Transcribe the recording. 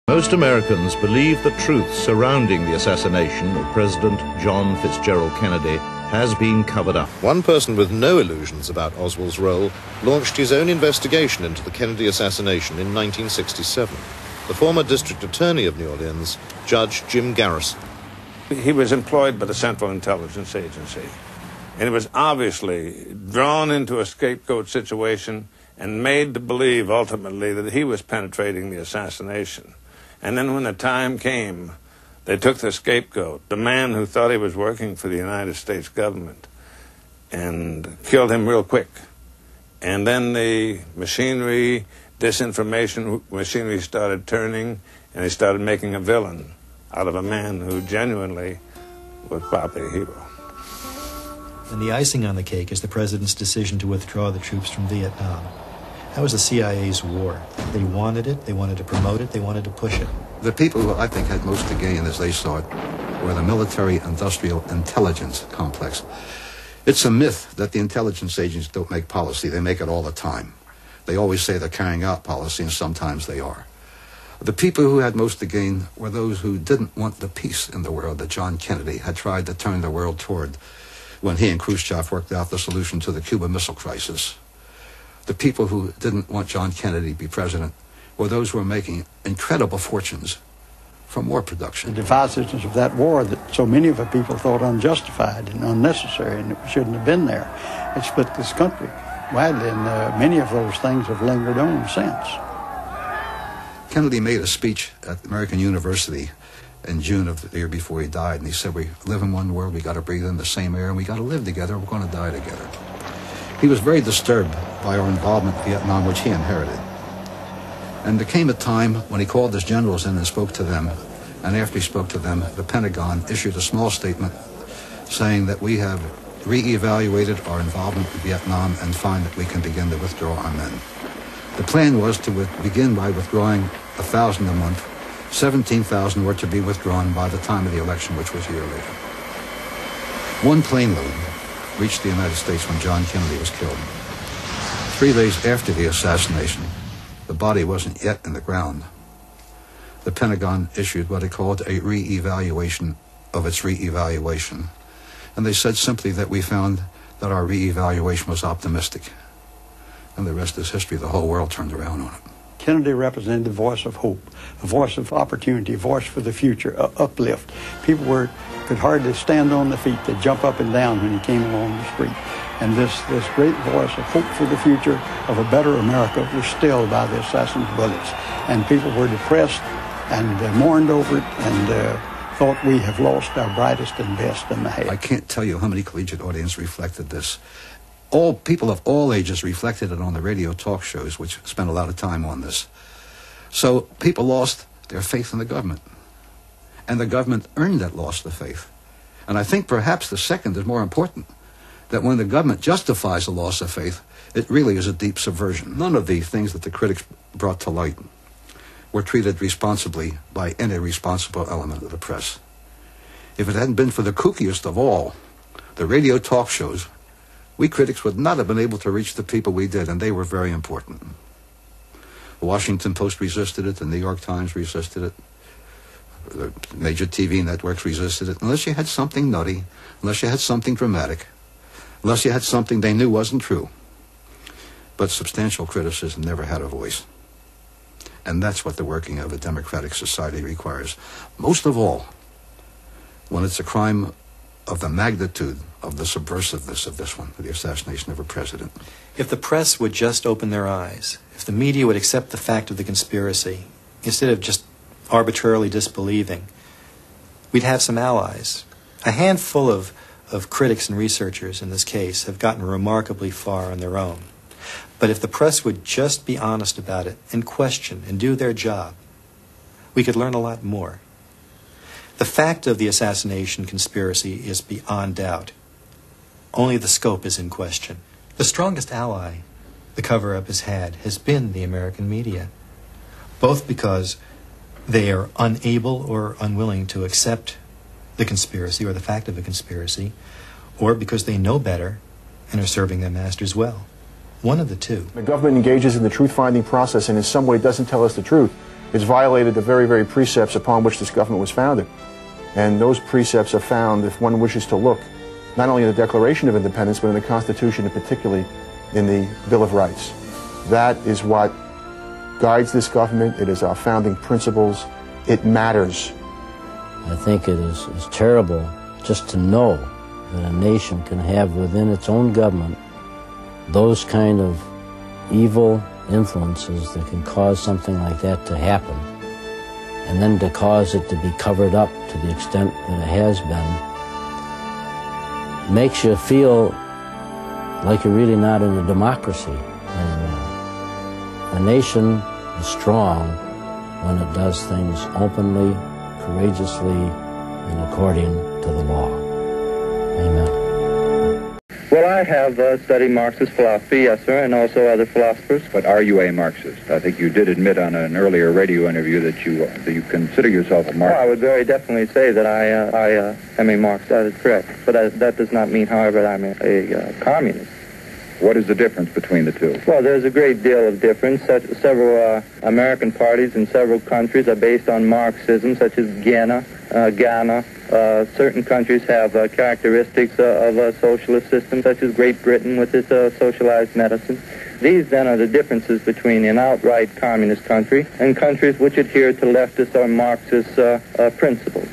Most Americans believe the truth surrounding the assassination of President John Fitzgerald Kennedy has been covered up. One person with no illusions about Oswald's role launched his own investigation into the Kennedy assassination in 1967. The former district attorney of New Orleans, Judge Jim Garrison. He was employed by the Central Intelligence Agency, and he was obviously drawn into a scapegoat situation and made to believe ultimately that he was penetrating the assassination. And then when the time came, they took the scapegoat, the man who thought he was working for the United States government, and killed him real quick. And then the machinery, disinformation machinery started turning, and they started making a villain out of a man who genuinely was probably a hero. And the icing on the cake is the president's decision to withdraw the troops from Vietnam. That was the CIA's war. They wanted it, they wanted to promote it, they wanted to push it. The people who I think had most to gain, as they saw it, were the military-industrial intelligence complex. It's a myth that the intelligence agents don't make policy. They make it all the time. They always say they're carrying out policy, and sometimes they are. The people who had most to gain were those who didn't want the peace in the world that John Kennedy had tried to turn the world toward when he and Khrushchev worked out the solution to the Cuban Missile Crisis. The people who didn't want John Kennedy to be president were those who were making incredible fortunes from war production. The divisiveness of that war that so many of the people thought unjustified and unnecessary and it shouldn't have been there, it split this country widely, and many of those things have lingered on since. Kennedy made a speech at American University in June of the year before he died, and he said, we live in one world, we got to breathe in the same air, and we got to live together, we're going to die together. He was very disturbed by our involvement in Vietnam, which he inherited. And there came a time when he called his generals in and spoke to them, and after he spoke to them, the Pentagon issued a small statement saying that we have re-evaluated our involvement in Vietnam and find that we can begin to withdraw our men. The plan was to begin by withdrawing 1,000 a month. 17,000 were to be withdrawn by the time of the election, which was a year later. One plane load reached the United States when John Kennedy was killed. 3 days after the assassination, the body wasn't yet in the ground. The Pentagon issued what they called a re-evaluation of its re-evaluation. And they said simply that we found that our re-evaluation was optimistic. And the rest is history. The whole world turned around on it. Kennedy represented the voice of hope, a voice of opportunity, a voice for the future, uplift. People could hardly stand on their feet. They'd jump up and down when he came along the street. And this great voice of hope for the future, of a better America, was stilled by the assassin's bullets. And people were depressed and mourned over it and thought we have lost our brightest and best in the head. I can't tell you how many collegiate audiences reflected this. All people of all ages reflected it on the radio talk shows, which spent a lot of time on this. So people lost their faith in the government. And the government earned that loss of faith. And I think perhaps the second is more important, that when the government justifies a loss of faith, it really is a deep subversion. None of the things that the critics brought to light were treated responsibly by any responsible element of the press. If it hadn't been for the kookiest of all, the radio talk shows, we critics would not have been able to reach the people we did, and they were very important. The Washington Post resisted it, the New York Times resisted it, the major TV networks resisted it, unless you had something nutty, unless you had something dramatic, unless you had something they knew wasn't true. But substantial criticism never had a voice. And that's what the working of a democratic society requires. Most of all, when it's a crime of the magnitude of the subversiveness of this one, the assassination of a president. If the press would just open their eyes, if the media would accept the fact of the conspiracy, instead of just arbitrarily disbelieving, we'd have some allies. A handful of critics and researchers in this case have gotten remarkably far on their own. But if the press would just be honest about it and question and do their job, we could learn a lot more. The fact of the assassination conspiracy is beyond doubt. Only the scope is in question. The strongest ally the cover-up has had has been the American media, both because they are unable or unwilling to accept the conspiracy or the fact of a conspiracy, or because they know better and are serving their masters well. One of the two. The government engages in the truth-finding process and in some way doesn't tell us the truth. It's violated the very, very precepts upon which this government was founded. And those precepts are found, if one wishes to look, not only in the Declaration of Independence, but in the Constitution, and particularly in the Bill of Rights. That is what guides this government. It is our founding principles. It matters. I think it is terrible just to know that a nation can have within its own government those kind of evil influences that can cause something like that to happen, and then to cause it to be covered up to the extent that it has been, makes you feel like you're really not in a democracy anymore. A nation is strong when it does things openly, courageously, and according to the law. Amen. Well, I have studied Marxist philosophy, yes, sir, and also other philosophers. But are you a Marxist? I think you did admit on an earlier radio interview that you consider yourself a Marxist. Well, I would very definitely say that I am a Marxist. That is correct. But that does not mean, however, that I'm a communist. What is the difference between the two? Well, there's a great deal of difference. Several American parties in several countries are based on Marxism, such as Ghana. Certain countries have characteristics of a socialist system, such as Great Britain with its socialized medicine. These, then, are the differences between an outright communist country and countries which adhere to leftist or Marxist principles.